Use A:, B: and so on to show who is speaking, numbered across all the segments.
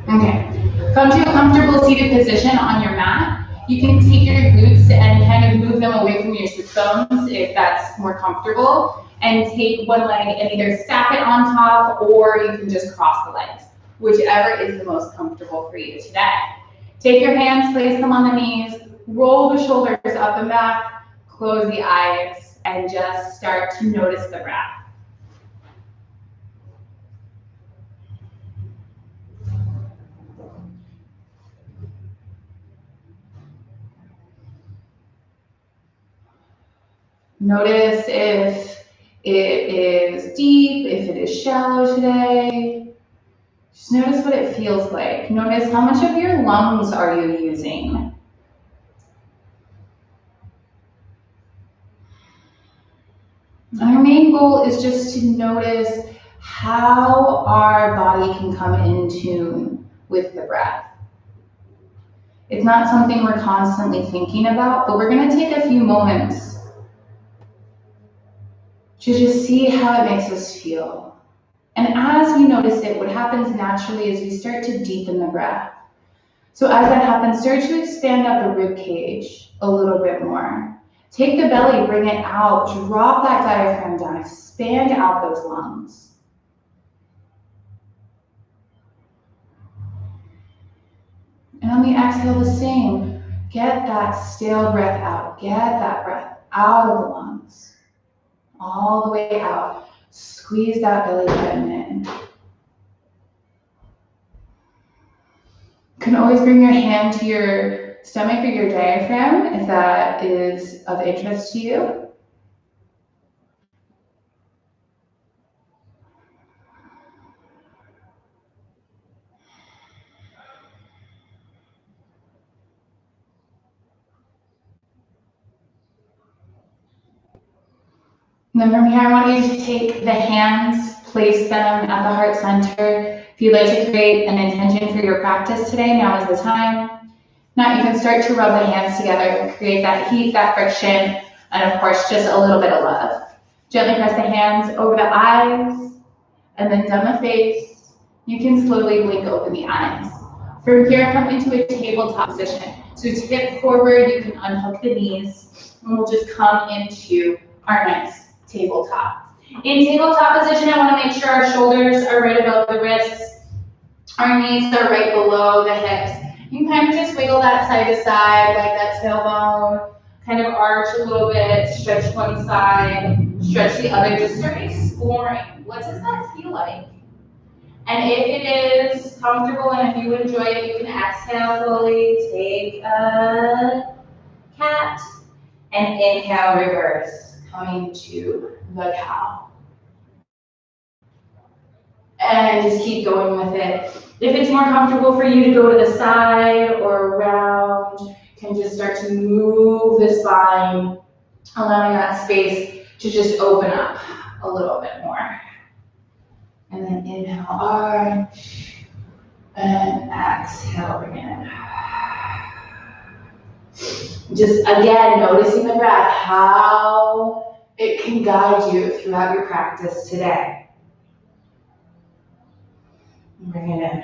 A: Okay, come to a comfortable seated position on your mat. You can take your glutes and kind of move them away from your sit bones if that's more comfortable, and take one leg and either stack it on top or you can just cross the legs, whichever is the most comfortable for you today. Take your hands, place them on the knees, roll the shoulders up and back, close the eyes, and just start to notice the breath. Notice if it is deep, if it is shallow today. Just notice what it feels like. Notice how much of your lungs are you using. Our main goal is just to notice how our body can come in tune with the breath. It's not something we're constantly thinking about, but we're going to take a few moments to just see how it makes us feel. And as we notice it, what happens naturally is we start to deepen the breath. So as that happens, start to expand out the rib cage a little bit more. Take the belly, bring it out, drop that diaphragm down, expand out those lungs. And on the exhale, the same. Get that stale breath out. Get that breath out of the lungs. All the way out. Squeeze that belly button in. You can always bring your hand to your stomach or your diaphragm if that is of interest to you. And then from here, I want you to take the hands, place them at the heart center. If you'd like to create an intention for your practice today, now is the time. Now you can start to rub the hands together, create that heat, that friction, and of course, just a little bit of love. Gently press the hands over the eyes, and then down the face. You can slowly blink open the eyes. From here, come into a tabletop position. So tip forward, you can unhook the knees, and we'll just come into our nice tabletop. In tabletop position, I want to make sure our shoulders are right above the wrists. Our knees are right below the hips. You can kind of just wiggle that side to side, like that tailbone, kind of arch a little bit, stretch one side, stretch the other. Just start exploring. What does that feel like? And if it is comfortable and if you enjoy it, you can exhale slowly, take a cat, and inhale, reverse. Coming to the cow. And just keep going with it. If it's more comfortable for you to go to the side or around, you can just start to move the spine, allowing that space to just open up a little bit more. And then inhale, arch, and exhale, bring it in. Just again, noticing the breath, how it can guide you throughout your practice today. Bring it in.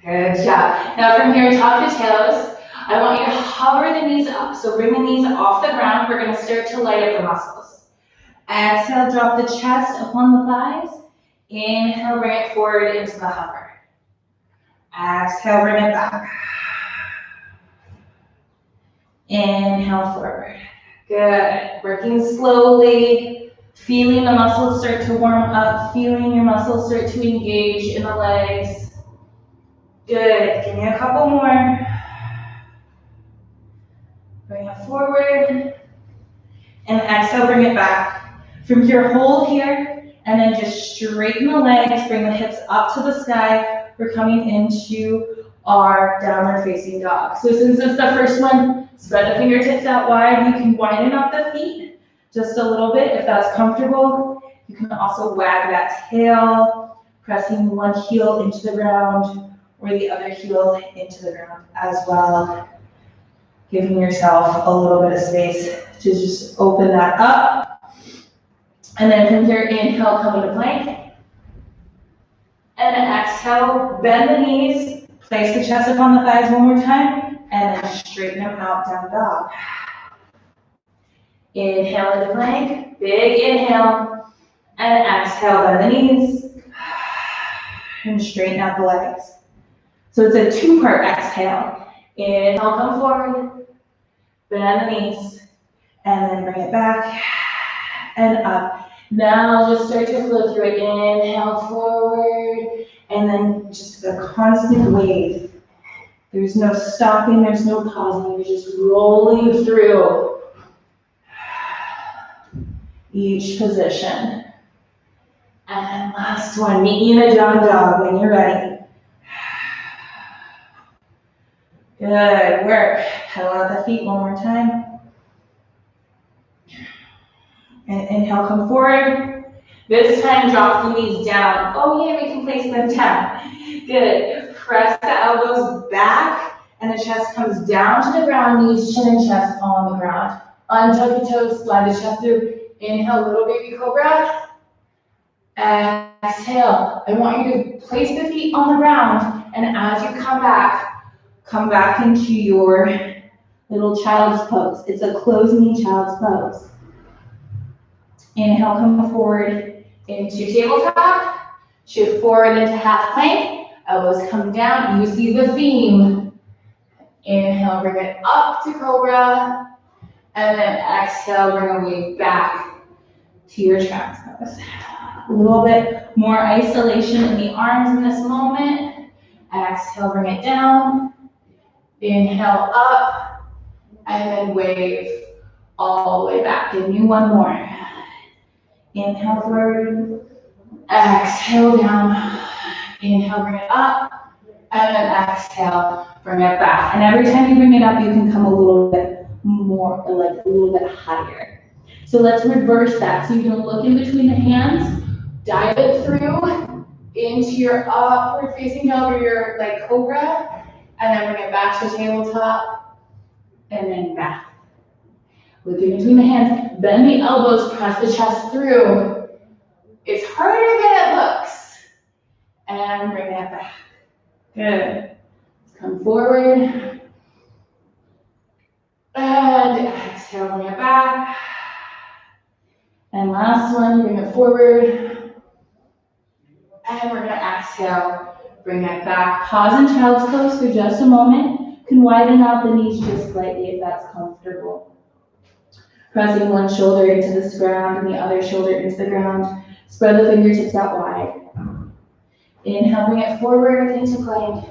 A: Good job. Now from here, top to toes, I want you to hover the knees up. So bring the knees off the ground. We're going to start to light up the muscles. Exhale, drop the chest upon the thighs. Inhale, bring it forward into the hover. Exhale, bring it back. Inhale forward. Good. Working slowly, feeling the muscles start to warm up, feeling your muscles start to engage in the legs. Good. Give me a couple more. Bring it forward. And exhale, bring it back. From here, hold here, and then just straighten the legs, bring the hips up to the sky. We're coming into our downward facing dog. So since it's the first one, spread the fingertips out wide. You can widen up the feet just a little bit if that's comfortable. You can also wag that tail, pressing one heel into the ground or the other heel into the ground as well. Giving yourself a little bit of space to just open that up. And then from here, inhale, come into plank. And exhale, bend the knees, place the chest up on the thighs one more time, and then straighten them out, down dog. Inhale into plank, big inhale, and exhale, bend the knees, and straighten out the legs. So it's a two-part exhale. Inhale, come forward, bend the knees, and then bring it back and up. Now just start to flow through it. Inhale forward, and then just a constant wave. There's no stopping, there's no pausing, you're just rolling through each position. And last one, meet you in a down dog when you're ready. Good work. Pedal out the feet one more time. And inhale, come forward. This time, drop the knees down. Oh yeah, we can place them down. Good. Press the elbows back, and the chest comes down to the ground, knees, chin, and chest on the ground. Untuck your toes, slide the chest through. Inhale, little baby cobra. Exhale. I want you to place the feet on the ground, and as you come back into your little child's pose. It's a closed knee child's pose. Inhale, come forward into tabletop. Shift forward into half plank. Elbows come down. You see the theme. Inhale, bring it up to cobra. And then exhale, bring a wave back to your child's pose. A little bit more isolation in the arms in this moment. Exhale, bring it down. Inhale, up. And then wave all the way back. Give me one more. Inhale forward, exhale down, inhale, bring it up, and then exhale, bring it back. And every time you bring it up, you can come a little bit more, like a little bit higher. So let's reverse that. So you can look in between the hands, dive it through into your upward facing dog or your like cobra, and then bring it back to tabletop, and then back. Look in between the hands, bend the elbows, press the chest through. It's harder than it looks. And bring that back. Good. Come forward. And exhale, bring it back. And last one, bring it forward. And we're gonna exhale, bring it back. Pause in child's pose for just a moment. You can widen out the knees just slightly if that's comfortable. Pressing one shoulder into the ground and the other shoulder into the ground. Spread the fingertips out wide. Inhale, bring it forward into plank.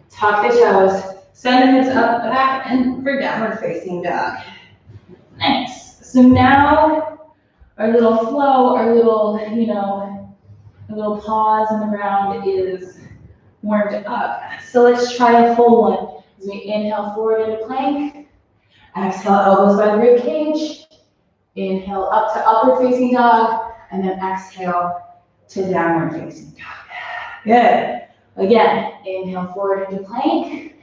A: Tuck the toes. Send the hips up, back, and for downward facing dog. Nice. So now our little flow, our little, a little pause in the ground is warmed up. So let's try a full one. As we inhale forward into plank. Exhale, elbows by the rib cage. Inhale up to upward facing dog, and then exhale to downward facing dog. Good. Again, inhale forward into plank.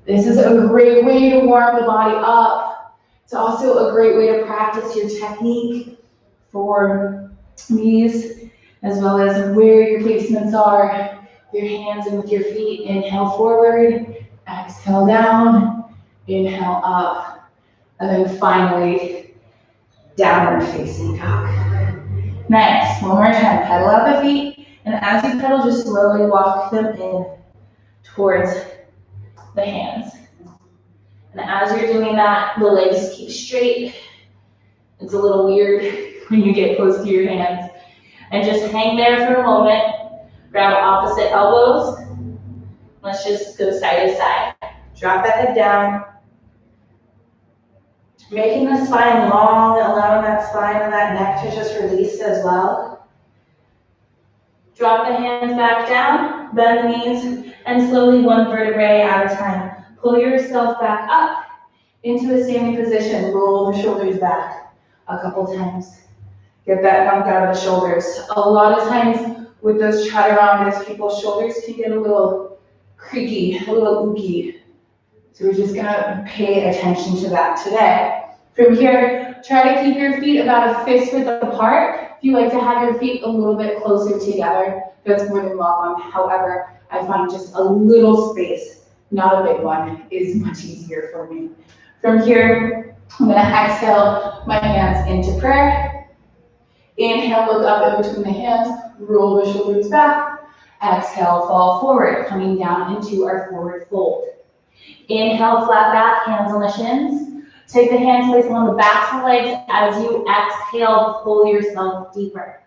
A: This is a great way to warm the body up. It's also a great way to practice your technique for these, as well as where your placements are, your hands and with your feet. Inhale forward, exhale down, inhale up, and then finally downward facing dog. Nice. One more time. Pedal out the feet, and as you pedal, just slowly walk them in towards the hands. And as you're doing that, the legs keep straight. It's a little weird when you get close to your hands. And just hang there for a moment. Grab opposite elbows. Let's just go side to side. Drop that head down. Making the spine long, allowing that spine and that neck to just release as well. Drop the hands back down, bend the knees, and slowly one vertebrae at a time. Pull yourself back up into a standing position. Roll the shoulders back a couple times. Get that gunk out of the shoulders. A lot of times with those chaturangas, people's shoulders can get a little creaky, a little ooky. So we're just gonna pay attention to that today. From here, try to keep your feet about a fist width apart. If you like to have your feet a little bit closer together, that's more than welcome. However, I find just a little space, not a big one, is much easier for me. From here, I'm gonna exhale my hands into prayer. Inhale, look up in between the hands, roll the shoulders back. Exhale, fall forward, coming down into our forward fold. Inhale, flat back, hands on the shins. Take the hands, place them on the backs of the legs. As you exhale, pull yourself deeper.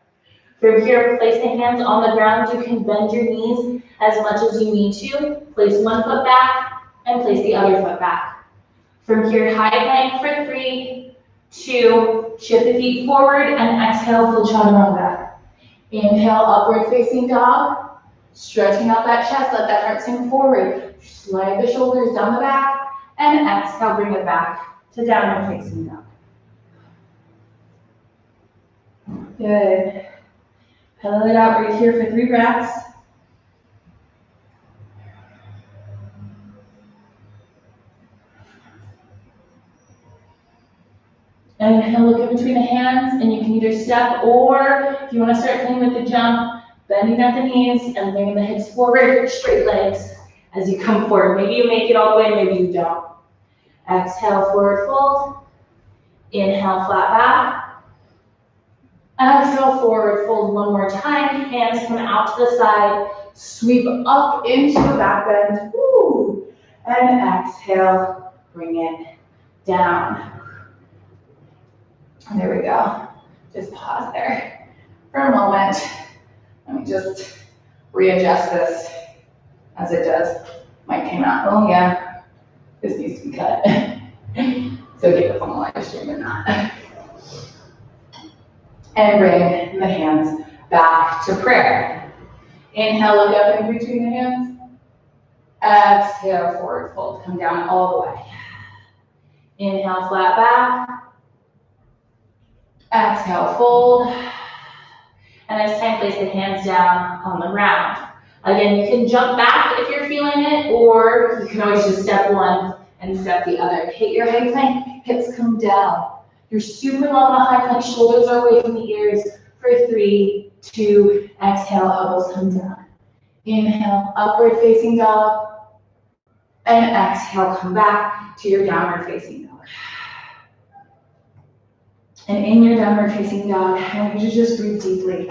A: From here, place the hands on the ground. You can bend your knees as much as you need to. Place one foot back and place the other foot back. From here, high plank for 3, 2, shift the feet forward and exhale, full chaturanga. Inhale, upward facing dog. Stretching out that chest, let that heart sink forward. Slide the shoulders down the back and exhale, bring it back to downward facing dog. Good. Pedal it out right here for 3 breaths. Inhale, look in between the hands, and you can either step or if you want to start playing with the jump, bending at the knees and bringing the hips forward, straight legs as you come forward. Maybe you make it all the way, maybe you don't. Exhale, forward fold. Inhale, flat back. Exhale, forward fold one more time. Hands come out to the side. Sweep up into a back bend. Woo. And exhale, bring it down. There we go. Just pause there for a moment. Let me just readjust this as it does. Mic came out. Oh yeah, this needs to be cut. So get the phone live stream or not. And bring the hands back to prayer. Inhale, look up in between the hands. Exhale, forward fold. Come down all the way. Inhale, flat back. Exhale, fold. And this time, place the hands down on the ground. Again, you can jump back if you're feeling it, or you can always just step one and step the other. Hit your high plank, hips come down. You're super long on a high plank, shoulders are away from the ears for 3, 2, exhale, elbows come down. Inhale, upward facing dog. And exhale, come back to your downward facing dog. And in your downward facing dog, I want you to just breathe deeply.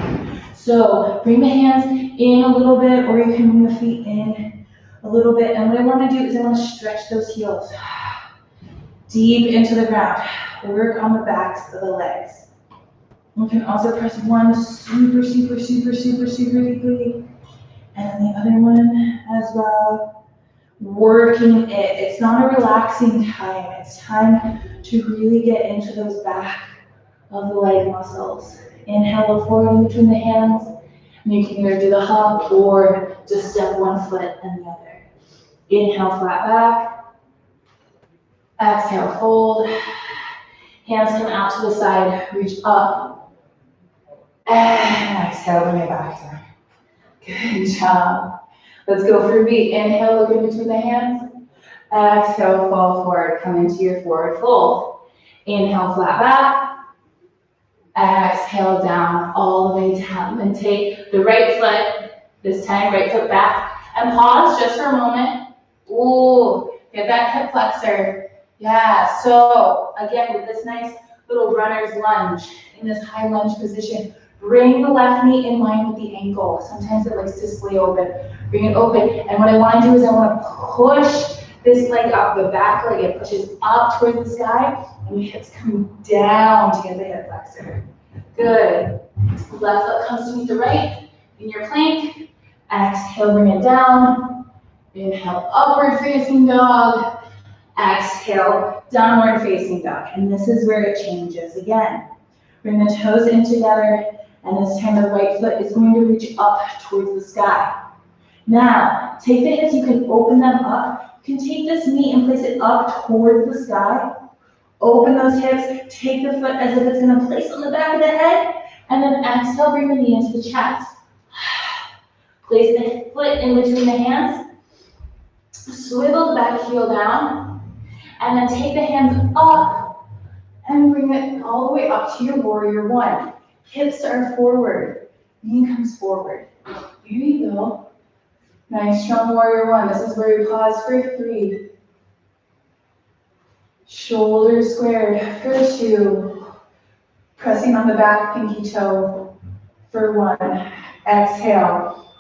A: So bring the hands in a little bit, or you can bring the feet in a little bit. And what I want to do is I want to stretch those heels deep into the ground. Work on the backs of the legs. You can also press one super, super, super, super, super deeply. And the other one as well. Working it. It's not a relaxing time. It's time to really get into those back of the leg muscles. Inhale, look forward in between the hands. And you can either do the hop or just step one foot and the other. Inhale, flat back. Exhale, fold. Hands come out to the side, reach up. And exhale, bring it back down. Good job. Let's go for B. Inhale, look in between the hands. Exhale, fall forward, come into your forward fold. Inhale, flat back. Exhale, down, all the way down. Then take the right foot, this time right foot back, and pause just for a moment. Ooh, get that hip flexor. Yeah, so again, with this nice little runner's lunge, in this high lunge position, bring the left knee in line with the ankle. Sometimes it likes to splay open. Bring it open. And what I want to do is I want to push this leg up, the back leg. It pushes up towards the sky, and the hips come down to get the hip flexor. Good. Left foot comes to meet the right in your plank. Exhale, bring it down. Inhale, upward facing dog. Exhale, downward facing dog. And this is where it changes again. Bring the toes in together, and this time the right foot is going to reach up towards the sky. Now, take the hips, you can open them up. You can take this knee and place it up towards the sky. Open those hips, take the foot as if it's going to place on the back of the head, and then exhale, bring the knee into the chest. Place the foot in between the hands. Swivel the back heel down, and then take the hands up And bring it all the way up to your warrior one. Hips are forward, knee comes forward. Here you go. Nice, strong warrior one. This is where you pause for 3. Shoulders squared for 2. Pressing on the back pinky toe for 1. Exhale.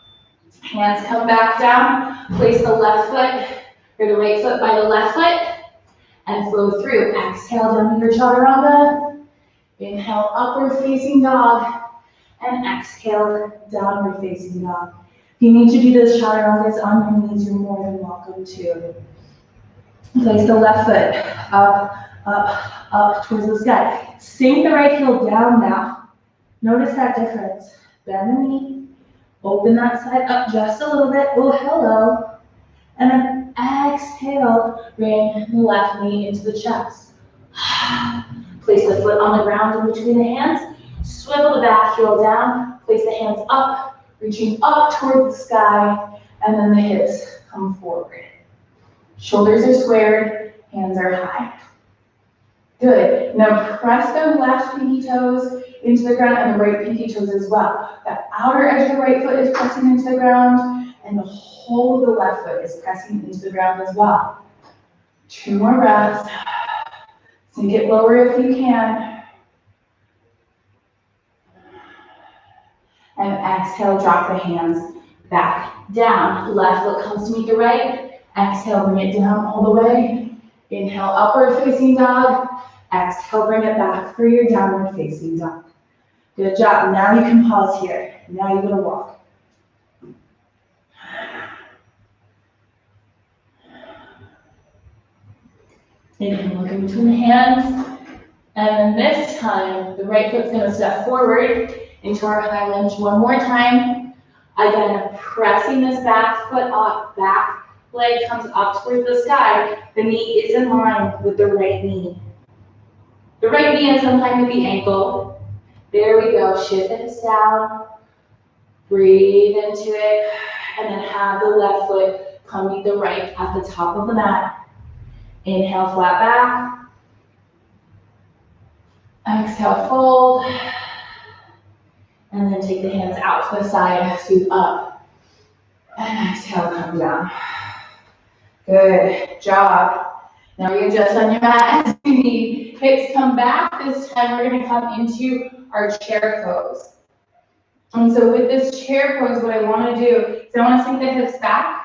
A: Hands come back down. Place the left foot or the right foot by the left foot and flow through. Exhale down to your chaturanga. Inhale, upward facing dog. And exhale, downward facing dog. If you need to do those chaturangas on your knees, you're more than welcome to. Place the left foot up, up, up towards the sky. Sink the right heel down now. Notice that difference. Bend the knee. Open that side up just a little bit. Oh, hello. And then exhale, bring the left knee into the chest. Place the foot on the ground in between the hands. Swivel the back heel down. Place the hands up, reaching up toward the sky. And then the hips come forward. Shoulders are squared, hands are high. Good. Now press the left pinky toes into the ground and the right pinky toes as well. The outer edge of the right foot is pressing into the ground and the whole of the left foot is pressing into the ground as well. 2 more breaths. Sink it lower if you can. And exhale, drop the hands back down. Left foot comes to meet the right. Exhale, bring it down all the way. Inhale, upward facing dog. Exhale, bring it back for your downward facing dog. Good job. Now you can pause here. Now you're going to walk. Inhale, look in between the hands. And then this time, the right foot's going to step forward into our high lunge one more time. Again, pressing this back foot up, back leg comes up towards the sky. The knee is in line with the right knee. The right knee is in line with the ankle. There we go. Shift the hips down. Breathe into it. And then have the left foot come meet the right at the top of the mat. Inhale, flat back. Exhale, fold. And then take the hands out to the side, scoop up. And exhale, come down. Good job. Now readjust on your mat as you need. Hips come back. This time we're going to come into our chair pose. And so with this chair pose, what I want to do is I want to sink the hips back.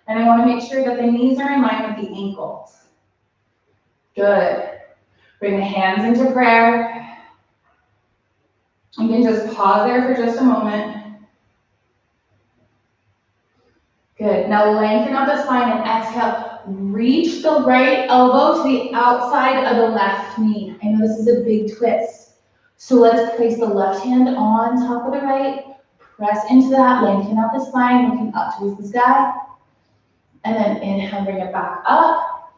A: And I want to make sure that the knees are in line with the ankles. Good. Bring the hands into prayer. You can just pause there for just a moment. Good. Now lengthen out the spine and exhale. Reach the right elbow to the outside of the left knee. I know this is a big twist. So let's place the left hand on top of the right. Press into that. Lengthen out the spine, looking up towards the sky. And then inhale, bring it back up.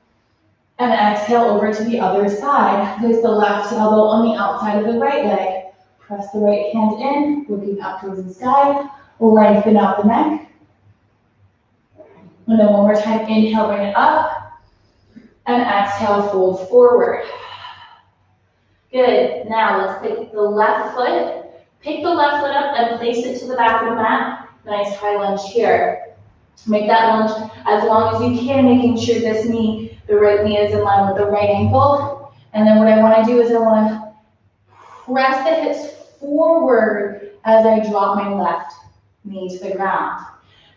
A: And exhale over to the other side. Place the left elbow on the outside of the right leg. Press the right hand in, looking up towards the sky. Lengthen out the neck. And then one more time, inhale, bring it up. And exhale, fold forward. Good. Now let's pick the left foot. Pick the left foot up and place it to the back of the mat. Nice high lunge here. Make that lunge as long as you can, making sure this knee, the right knee is in line with the right ankle. And then what I want to do is I want to press the hips forward as I drop my left knee to the ground.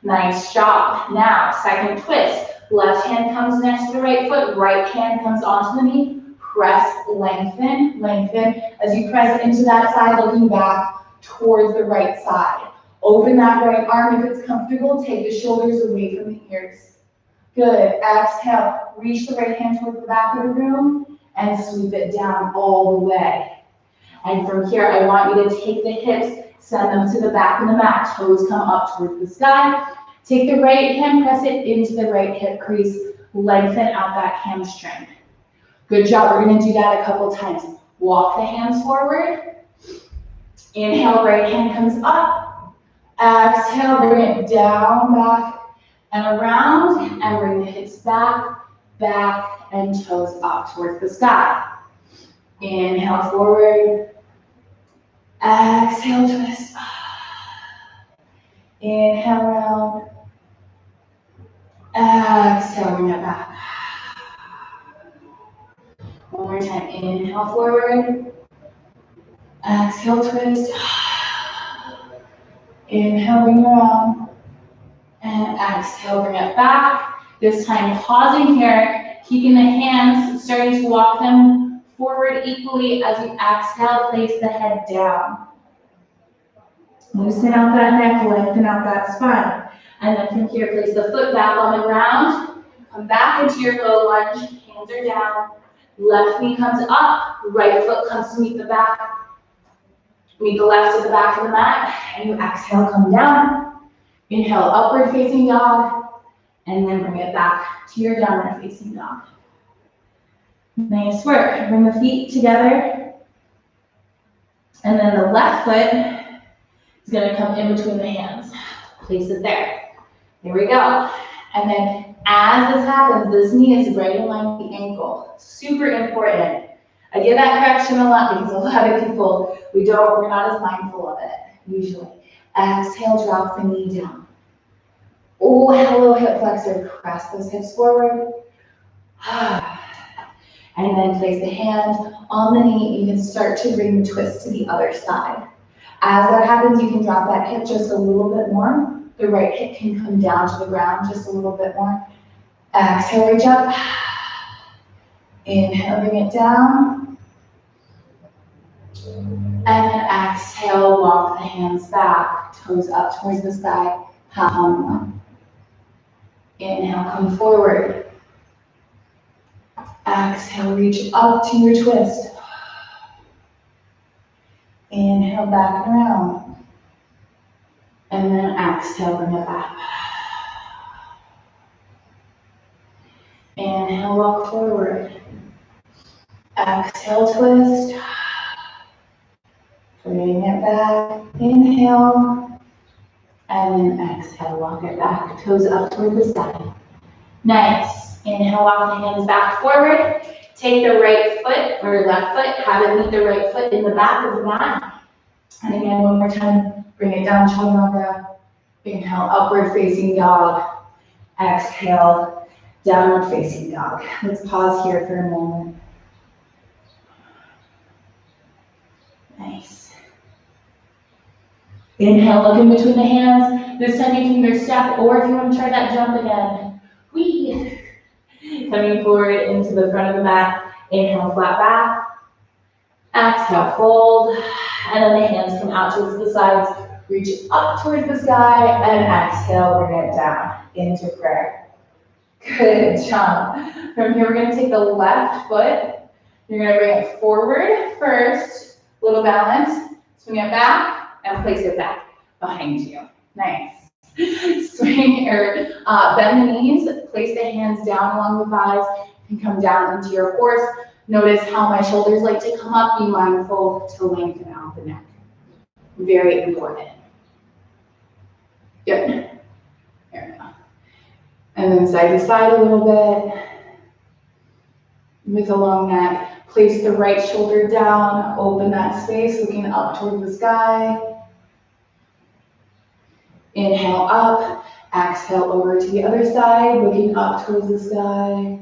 A: Nice job. Now, second twist. Left hand comes next to the right foot. Right hand comes onto the knee. Press, lengthen, lengthen. As you press into that side, looking back towards the right side. Open that right arm if it's comfortable. Take the shoulders away from the ears. Good. Exhale. Reach the right hand towards the back of the room and sweep it down all the way. And from here, I want you to take the hips, send them to the back of the mat. Toes come up towards the sky. Take the right hand, press it into the right hip crease. Lengthen out that hamstring. Good job. We're going to do that a couple times. Walk the hands forward. Inhale, right hand comes up. Exhale, bring it down, back, and around. And bring the hips back, back, and toes up towards the sky. Inhale forward. Exhale, twist. Inhale round. Exhale, bring it back. One more time. Inhale forward. Exhale, twist. Inhale, bring it around. And exhale, bring it back. This time, pausing here, keeping the hands, starting to walk them forward equally as you exhale, place the head down. Loosen out that neck, lengthen out that spine. And then from here, place the foot back on the ground. Come back into your low lunge. Hands are down. Left knee comes up. Right foot comes to meet the back. Meet the left at the back of the mat. And you exhale, come down. Inhale, upward facing dog. And then bring it back to your downward facing dog. Nice work. Bring the feet together. And then the left foot is going to come in between the hands. Place it there. Here we go. And then as this happens, this knee is right in line with the ankle. Super important. I get that correction a lot because a lot of people, we're not as mindful of it, usually. Exhale, drop the knee down. Oh, hello, hip flexor. Press those hips forward. And then place the hand on the knee. You can start to bring the twist to the other side. As that happens, you can drop that hip just a little bit more. The right hip can come down to the ground just a little bit more. Exhale, reach up. Inhale, bring it down. And then exhale, walk the hands back, toes up towards the sky, palm. Inhale, come forward. Exhale, reach up to your twist. Inhale, back and around. And then exhale, bring it back. Inhale, walk forward. Exhale, twist. Bring it back. Inhale. And then exhale, walk it back. Toes up toward the sky. Nice. Inhale, walk the hands back forward. Take the right foot or left foot, have it meet the right foot in the back of the mat. And again, one more time, bring it down, chaturanga. Inhale, upward facing dog. Exhale, downward facing dog. Let's pause here for a moment. Nice. Inhale, look in between the hands. This time you can either step or if you want to try that jump again. Whee! Coming forward into the front of the mat. Inhale, flat back. Exhale, fold. And then the hands come out towards the sides. Reach up towards the sky. And exhale, bring it down into prayer. Good job. From here, we're going to take the left foot. You're going to bring it forward first. Little balance. Swing it back and place it back behind you. Nice. Swing or bend the knees. Place the hands down along the thighs and come down into your horse. Notice how my shoulders like to come up. Be mindful to lengthen out the neck. Very important. Good. There we go. And then side to side a little bit. With a long neck. Place the right shoulder down. Open that space, looking up towards the sky. Inhale up. Exhale over to the other side, looking up towards the sky.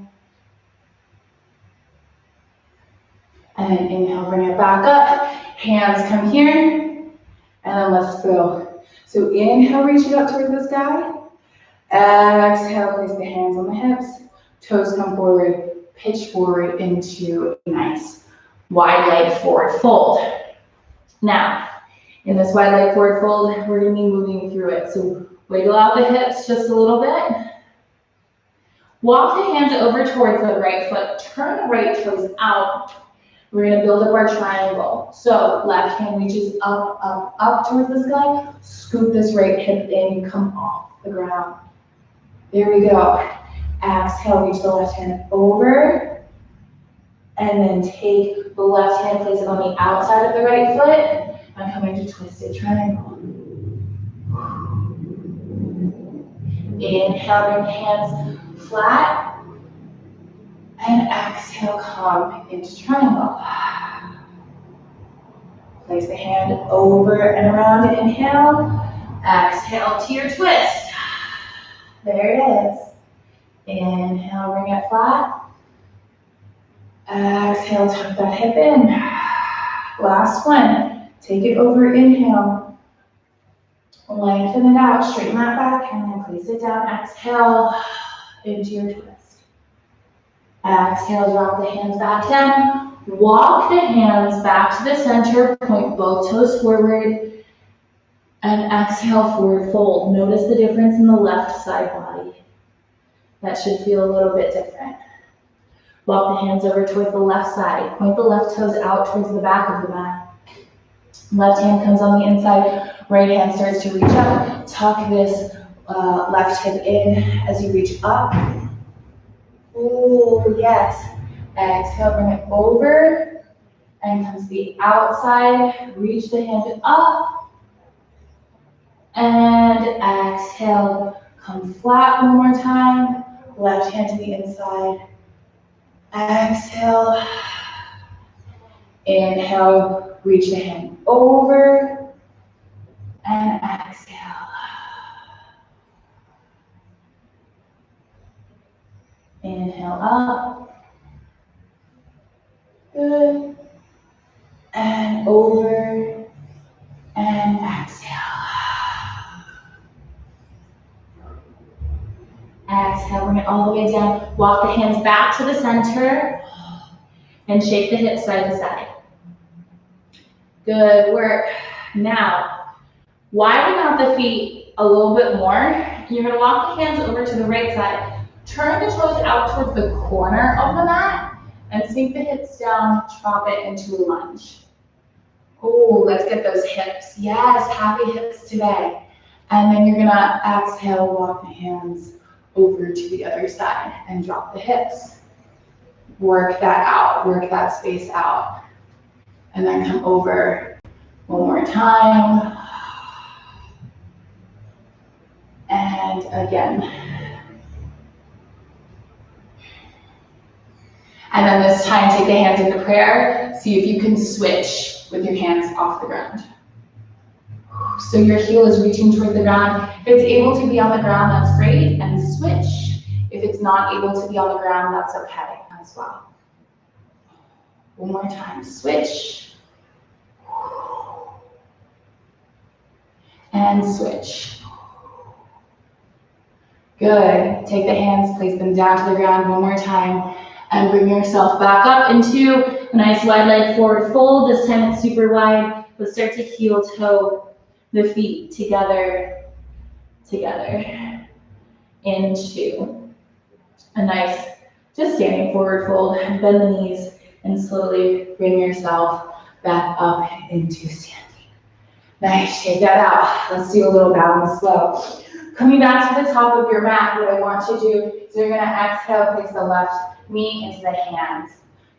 A: And then inhale, bring it back up. Hands come here. And then let's go. So inhale, reach it up towards the sky. Exhale, place the hands on the hips. Toes come forward. Pitch forward into a nice wide leg forward fold. Now, in this wide leg forward fold, we're going to be moving through it. So wiggle out the hips just a little bit. Walk the hands over towards the right foot. Turn the right toes out. We're going to build up our triangle. So left hand reaches up, up, up towards the sky. Scoop this right hip in, come off the ground. There we go. Exhale, reach the left hand over. And then take the left hand, place it on the outside of the right foot. And come into twisted triangle. Inhale, bring the hands flat. And exhale, come into triangle. Place the hand over and around. Inhale. Exhale to your twist. There it is. Inhale, bring it flat. Exhale, tuck that hip in. Last one. Take it over, inhale. Lengthen it out, straighten that back, and then place it down. Exhale into your twist. Exhale, drop the hands back down. Walk the hands back to the center, point both toes forward, and exhale, forward fold. Notice the difference in the left side body. That should feel a little bit different. Walk the hands over towards the left side. Point the left toes out towards the back of the mat. Left hand comes on the inside. Right hand starts to reach up. Tuck this left hip in as you reach up. Ooh, yes. Exhale, bring it over. And come to the outside. Reach the hand up. And exhale, come flat one more time. Left hand to the inside. Exhale. Inhale, reach the hand over. And exhale. Inhale up. Good. And over. And exhale. Exhale, bring it all the way down. Walk the hands back to the center and shake the hips side to side. Good work. Now, widen out the feet a little bit more. You're going to walk the hands over to the right side. Turn the toes out towards the corner of the mat and sink the hips down, drop it into a lunge. Oh, let's get those hips. Yes, happy hips today. And then you're going to exhale, walk the hands over to the other side and drop the hips. Work that out, work that space out. And then come over one more time. And again. And then this time, take the hands into prayer. See if you can switch with your hands off the ground. So your heel is reaching toward the ground. If it's able to be on the ground, that's great, and switch. If it's not able to be on the ground, that's okay as well. One more time, switch. And switch. Good. Take the hands, place them down to the ground one more time, and bring yourself back up into a nice wide leg forward fold. This time it's super wide, but start to heel toe the feet together, into a nice, just standing forward fold. Bend the knees and slowly bring yourself back up into standing. Nice, shake that out. Let's do a little balance flow. Coming back to the top of your mat, what I want you to do is you're gonna exhale, place the left knee into the hands.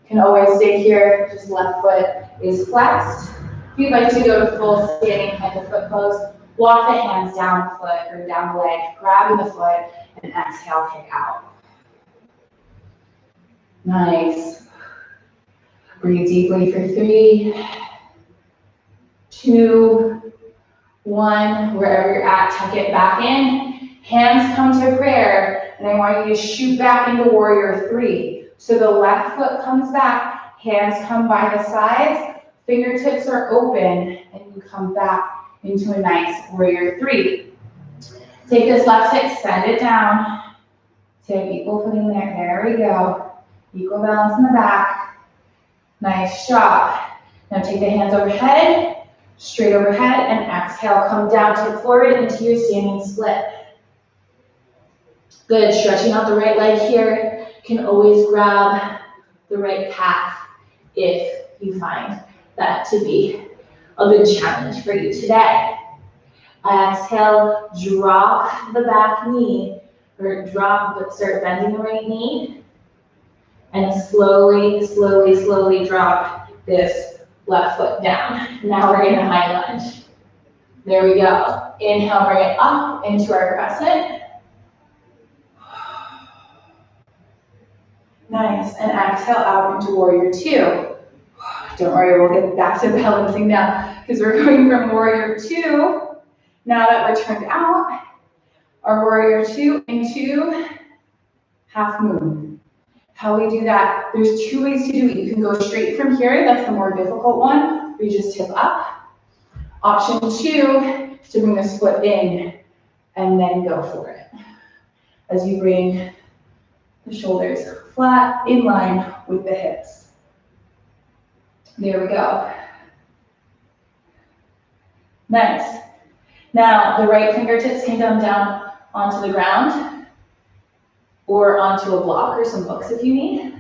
A: You can always stay here, just left foot is flexed. If you'd like to go to full standing hand to foot pose, walk the hands down the foot or down the leg, grabbing the foot, and exhale, kick out. Nice. Breathe deeply for 3, 2, 1. Wherever you're at, tuck it back in. Hands come to prayer, and I want you to shoot back into warrior 3. So the left foot comes back, hands come by the sides, fingertips are open, and you come back into a nice warrior 3. Take this left hip, extend it down. Take equal footing there. There we go. Equal balance in the back. Nice job. Now take the hands overhead, straight overhead, and exhale. Come down, tip forward into your standing split. Good. Stretching out the right leg here. You can always grab the right calf if you find that to be a good challenge for you today. Exhale, drop the back knee, or drop, but start bending the right knee, and slowly, slowly, slowly drop this left foot down. Now we're in a high lunge. There we go. Inhale, bring it up into our crescent. Nice, and exhale out into warrior 2. Don't worry, we'll get back to balancing now because we're going from warrior two. Now that we're turned out, our warrior two into half moon. How we do that, there's two ways to do it. You can go straight from here, that's the more difficult one, where you just tip up. Option two is to bring this foot in and then go for it. As you bring the shoulders flat in line with the hips. There we go. Nice. Now the right fingertips can come down onto the ground or onto a block or some books if you need.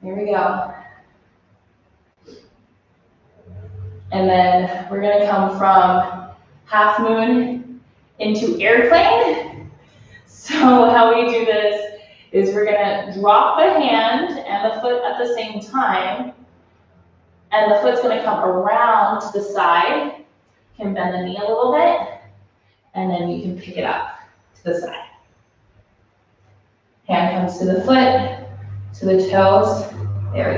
A: There we go. And then we're gonna come from half moon into airplane. So how we do this is we're gonna drop the hand and the foot at the same time. And the foot's gonna come around to the side. You can bend the knee a little bit. And then you can pick it up to the side. Hand comes to the foot, to the toes. There we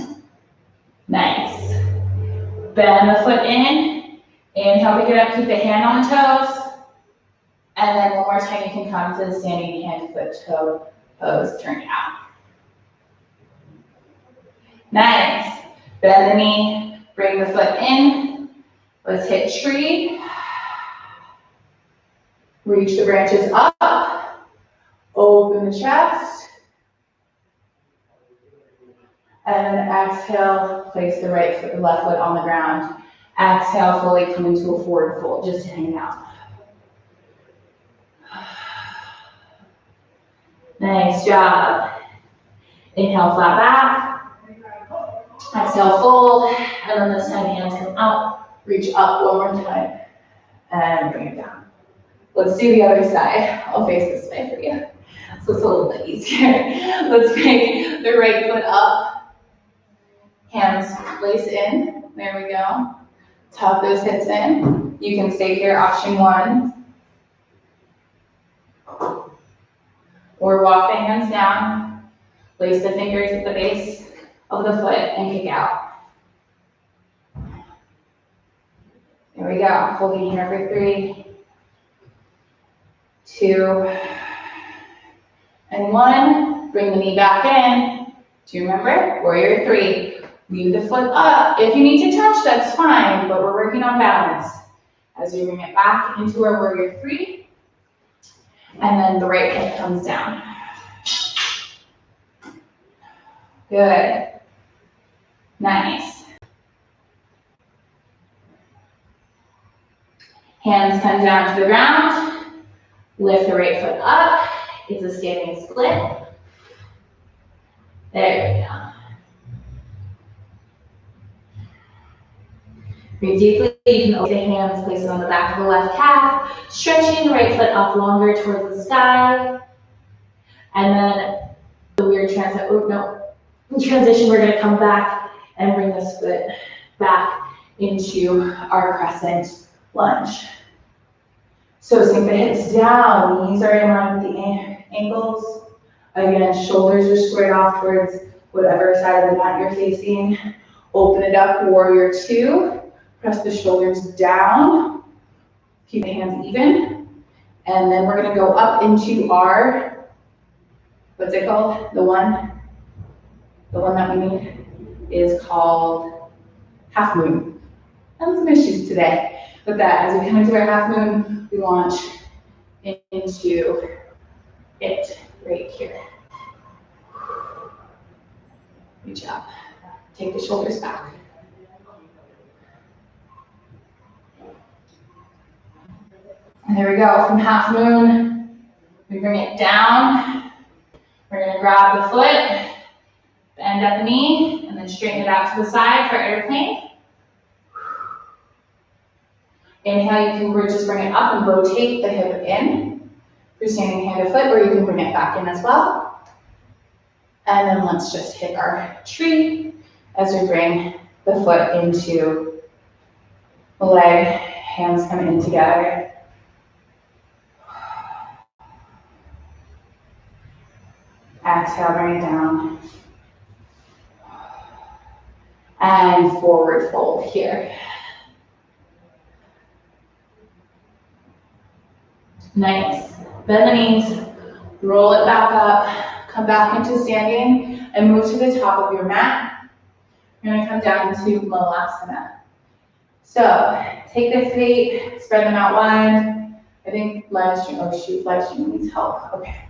A: go. Nice. Bend the foot in. Inhale, pick it up, keep the hand on the toes. And then one more time, you can come to the standing hand, foot, toe pose, turn out. Nice. Bend the knee, bring the foot in. Let's hit tree. Reach the branches up. Open the chest. And then exhale, place the right foot, left foot on the ground. Exhale, fully come into a forward fold, just hang out. Nice job. Inhale, flat back. Exhale, fold. And then this time, hands come out. Reach up one more time. And bring it down. Let's do the other side. I'll face this way for you. So it's a little bit easier. Let's bring the right foot up. Hands place in. There we go. Tuck those hips in. You can stay here, option one. Or walk the hands down. Place the fingers at the base of the foot and kick out. There we go. Holding here for 3, 2, and 1. Bring the knee back in. Do you remember? Warrior 3. Leave the foot up. If you need to touch, that's fine, but we're working on balance. As we bring it back into our warrior 3, and then the right hip comes down. Good. Nice. Hands come down to the ground. Lift the right foot up. It's a standing split. There we go. Breathe deeply. You can open the hands, place it on the back of the left calf, stretching the right foot up longer towards the sky. And then the weird transition, we're going to come back and bring this foot back into our crescent lunge. So sink the hips down, knees are in line with the ankles. Again, shoulders are squared off towards whatever side of the mat you're facing. Open it up, warrior 2. Press the shoulders down. Keep the hands even. And then we're going to go up into our, what's it called? The one that we need is called half moon. Having some issues today with that. As we come into our half moon, we launch into it right here. Reach up. Take the shoulders back. And there we go. From half moon, we bring it down. We're going to grab the foot, bend at the knee, and then straighten it out to the side for airplane. Inhale, you can just bring it up and rotate the hip in. If you're standing hand to foot, or you can bring it back in as well. And then let's just hit our tree as we bring the foot into the leg, hands come in together. Exhale, bring it down. and forward fold here. Nice. Bend the knees, roll it back up, come back into standing, and move to the top of your mat. You're going to come down to Malasana. So, take the feet, spread them out wide. I think live stream, oh shoot, live stream needs help. Okay.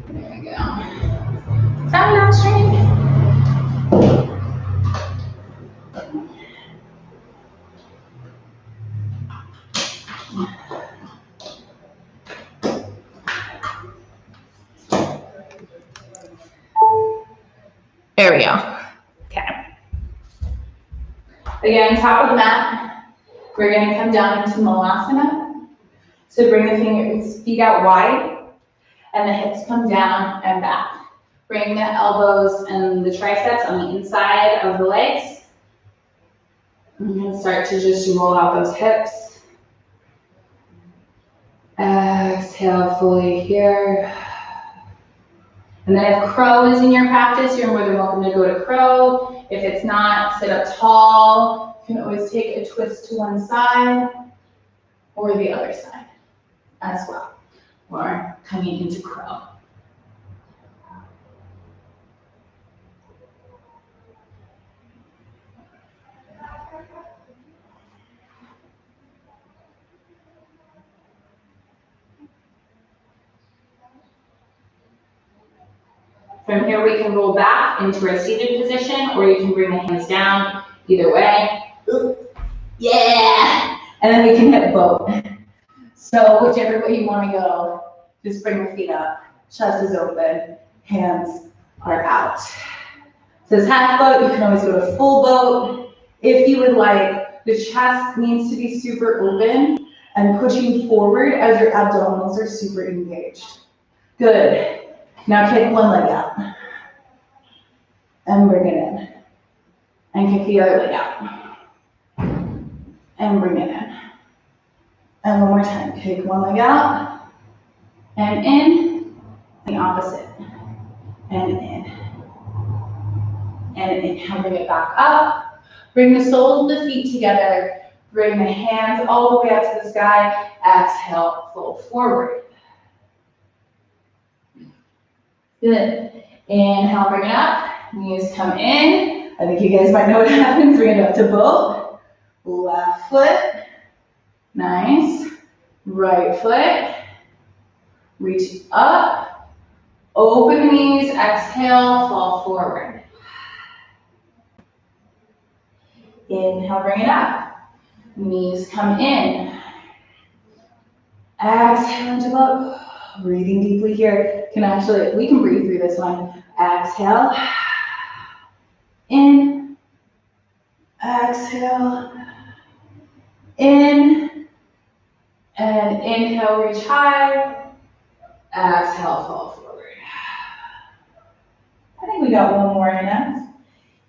A: There we go. Sound live stream? There we go. Okay. Again, top of the mat. We're going to come down into Malasana. So bring the feet out wide, and the hips come down and back. Bring the elbows and the triceps on the inside of the legs. I'm going to start to just roll out those hips. Exhale fully here. And then if crow is in your practice, you're more than welcome to go to crow. If it's not, sit up tall. You can always take a twist to one side or the other side as well. Or coming into crow. From here, we can roll back into a seated position, or you can bring the hands down. Either way. Yeah! And then we can hit boat. So whichever way you want to go, just bring the feet up. Chest is open. Hands are out. So this half boat, you can always go to full boat. If you would like, the chest needs to be super open and pushing forward as your abdominals are super engaged. Good. Now kick one leg out. And bring it in. And kick the other leg out. And bring it in. And one more time. Kick one leg out. And in. The opposite. And in. And inhale, bring it back up. Bring the soles of the feet together. Bring the hands all the way up to the sky. Exhale, fold forward. Good. Inhale, bring it up. Knees come in. I think you guys might know what happens. Bring it up to boat. Left foot. Nice. Right foot. Reach up. Open knees. Exhale, fall forward. Inhale, bring it up. Knees come in. Exhale into boat. Breathing deeply here. We can breathe through this one. Exhale. In. Exhale. In. And inhale, reach high. Exhale, fall forward. I think we got one more in us.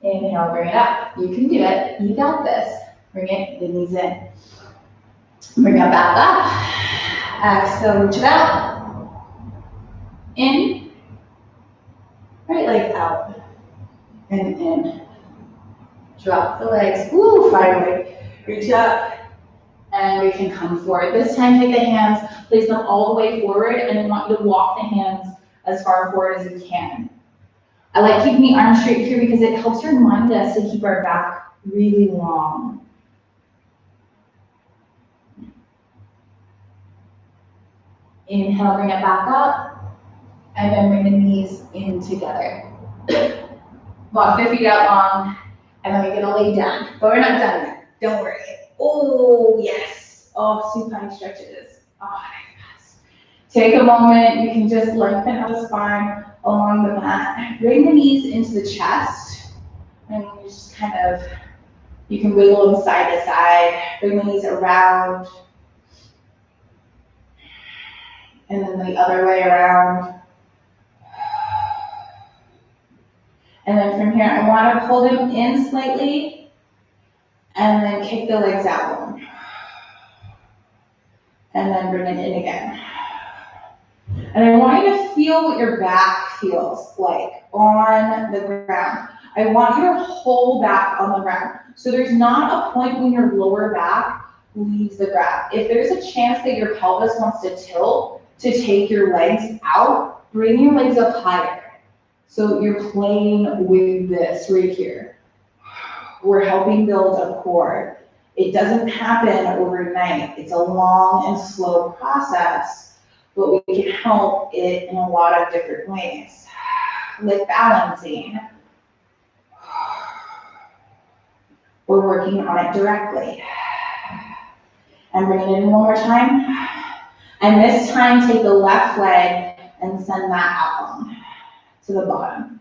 A: Inhale, bring it up. You can do it. You got this. Bring it, the knees in. Bring it back up. Exhale, reach it out. In. Right leg out. And in. Drop the legs. Woo, finally. Reach up. And we can come forward. This time, take the hands, place them all the way forward, and I want you to walk the hands as far forward as you can. I like keeping the arms straight here because it helps remind us to keep our back really long. Inhale, bring it back up, and then bring the knees in together. Walk the feet out long, and then we're gonna lay down. But we're not done yet, don't worry. Oh, yes. Oh, supine stretches. Oh, yes. Take a moment, you can just lengthen out the spine along the mat. Bring the knees into the chest, and you just kind of, you can wiggle them side to side. Bring the knees around, and then the other way around. And then from here, I want to pull them in slightly and then kick the legs out one. And then bring it in again. And I want you to feel what your back feels like on the ground. I want you to hold back on the ground. So there's not a point when your lower back leaves the ground. If there's a chance that your pelvis wants to tilt to take your legs out, bring your legs up higher. So you're playing with this right here. We're helping build a core. It doesn't happen overnight. It's a long and slow process, but we can help it in a lot of different ways, like balancing. We're working on it directly. And bring it in one more time. And this time, take the left leg and send that out long to the bottom.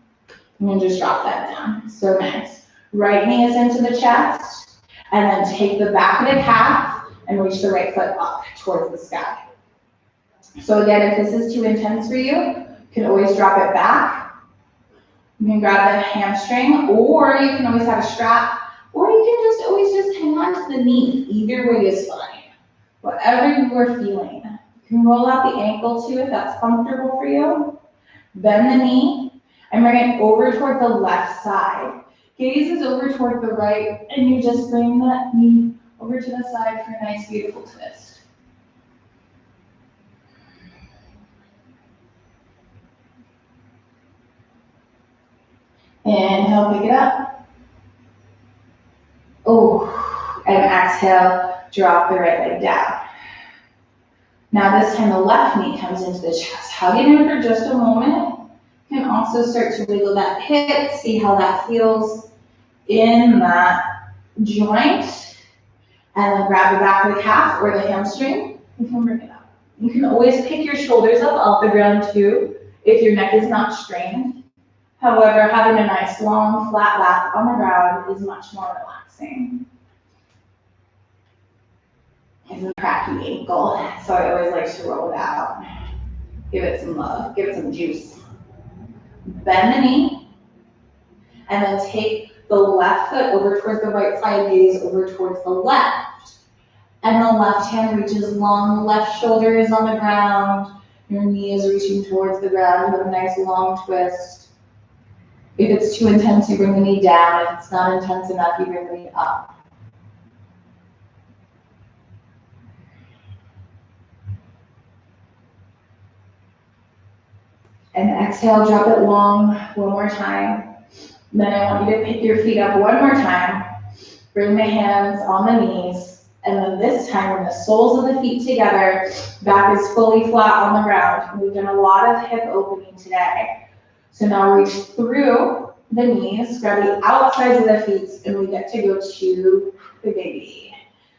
A: And then just drop that down. So nice. Right knee is into the chest. And then take the back of the calf and reach the right foot up towards the sky. So again, if this is too intense for you, you can always drop it back. You can grab the hamstring, or you can always have a strap, or you can just always just hang on to the knee. Either way is fine. Whatever you are feeling. You can roll out the ankle too if that's comfortable for you. Bend the knee and bring it over toward the left side. Gaze is over toward the right, and you just bring that knee over to the side for a nice, beautiful twist. Inhale, pick it up. Oh, and exhale, drop the right leg down. Now this time the left knee comes into the chest. Hug it in for just a moment. You can also start to wiggle that hip, see how that feels in that joint. And then grab the back of the calf or the hamstring. You can bring it up. You can always pick your shoulders up off the ground too, if your neck is not strained. However, having a nice long flat back on the ground is much more relaxing. It's a cracky ankle, so I always like to roll it out. Give it some love, give it some juice. Bend the knee, and then take the left foot over towards the right side, gaze over towards the left. And the left hand reaches long, the left shoulder is on the ground, your knee is reaching towards the ground. You have a nice long twist. If it's too intense, you bring the knee down. If it's not intense enough, you bring the knee up. And exhale, drop it long one more time. Then I want you to pick your feet up one more time. Bring the hands on the knees. And then this time, when the soles of the feet together, back is fully flat on the ground. We've done a lot of hip opening today. So now reach through the knees, grab the outsides of the feet, and we get to go to the baby.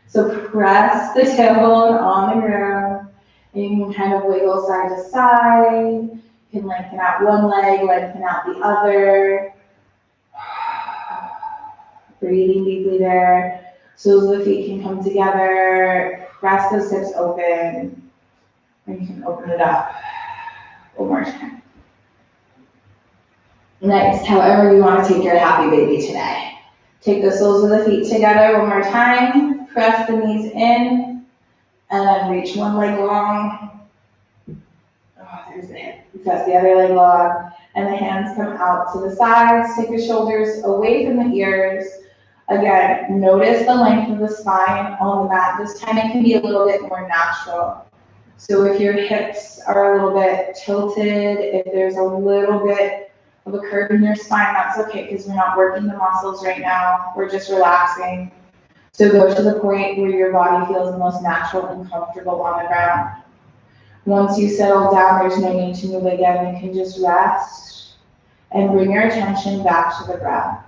A: So press the tailbone on the ground. And you can kind of wiggle side to side. You can lengthen out one leg, lengthen out the other. Breathing deeply there. Soles of the feet can come together. Press those hips open. And you can open it up. One more time. Nice. However you want to take your happy baby today. Take the soles of the feet together one more time. Press the knees in. And then reach one leg long. There's the hip. Press the other leg long. And the hands come out to the sides. Take the shoulders away from the ears. Again, notice the length of the spine on the mat. This time it can be a little bit more natural. So if your hips are a little bit tilted, if there's a little bit of a curve in your spine, that's okay because we're not working the muscles right now. We're just relaxing. So go to the point where your body feels the most natural and comfortable on the ground. Once you settle down, there's no need to move again. You can just rest and bring your attention back to the breath.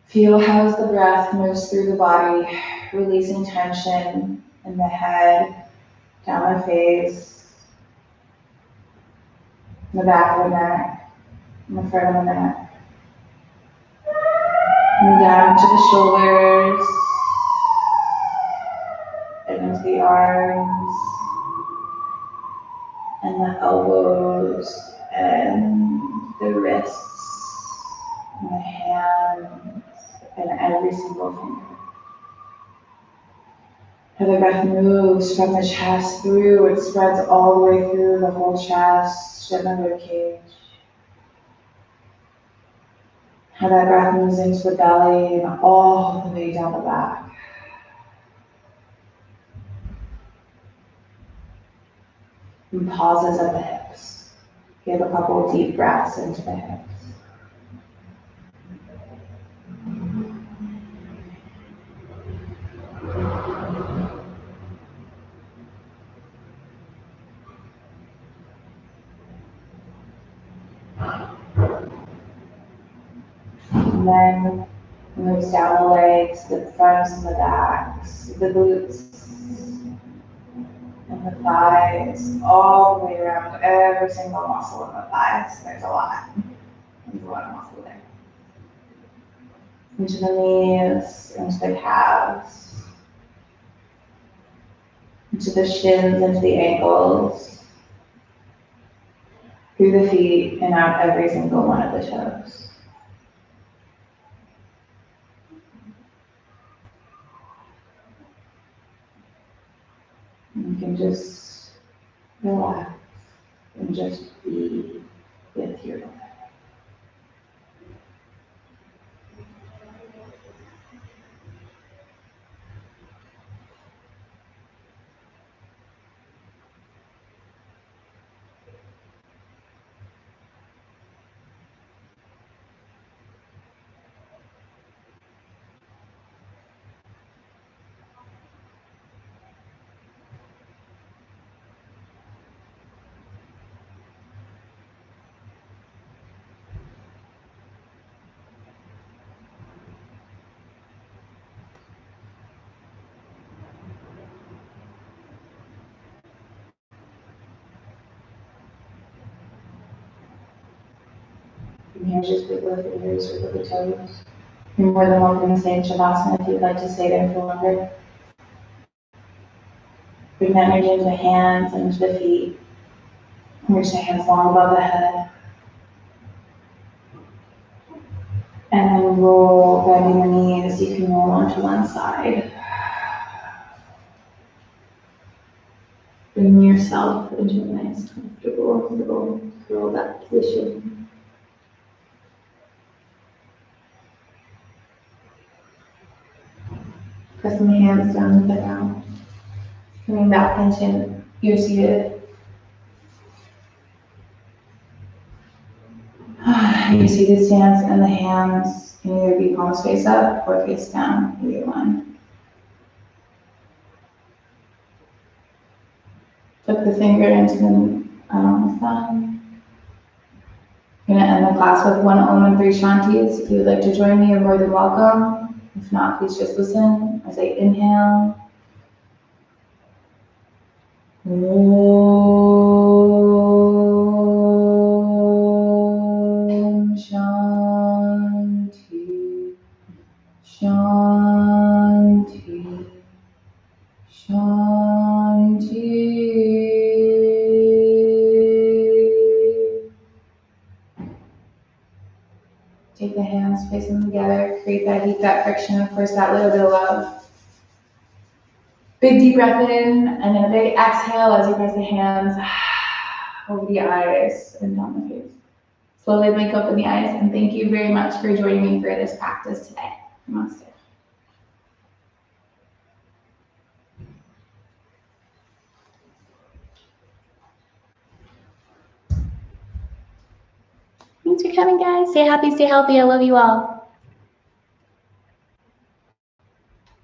A: Feel how as the breath moves through the body, releasing tension in the head, down the face, in the back of the neck, in the front of the neck, and down to the shoulders, and into the arms, and the elbows, and the wrists and the hands and every single finger. How the breath moves from the chest through, it spreads all the way through the whole chest and the rib cage. How that breath moves into the belly and all the way down the back. And pauses at the hips. Give a couple of deep breaths into the hips. And then moves down the legs, the fronts and the backs, the glutes, and the thighs, all the way around every single muscle in the thighs. There's a lot. There's a lot of muscle there. Into the knees, into the calves, into the shins, into the ankles, through the feet, and out every single one of the toes. You can just relax and just be with your breath. And here, just wiggle the fingers, wiggle the toes. You're more than welcome to stay in Shavasana if you'd like to stay there for longer. Bring that energy into the hands and into the feet. Reach the hands long above the head. And then roll, bending the knees. You can roll onto one side. Bring yourself into a nice, comfortable little curled up position. Pressing the hands down to the ground. Coming back into your seated. Your seated stance, and the hands can either be palms face up or face down, either one. Tuck the finger into the thumb. I'm going to end the class with one Om and 3 Shantis. If you would like to join me, you're more than welcome. If not, please just listen as I inhale. Om Shanti, Shanti, Shanti. Take the hands, place them together, create that heat, that friction, of course, that little bit of love. Big deep breath in, and then a big exhale as you press the hands over the eyes and down the face. Slowly blink open the eyes, and thank you very much for joining me for this practice today. Namaste. Thanks for coming, guys. Stay happy, stay healthy. I love you all.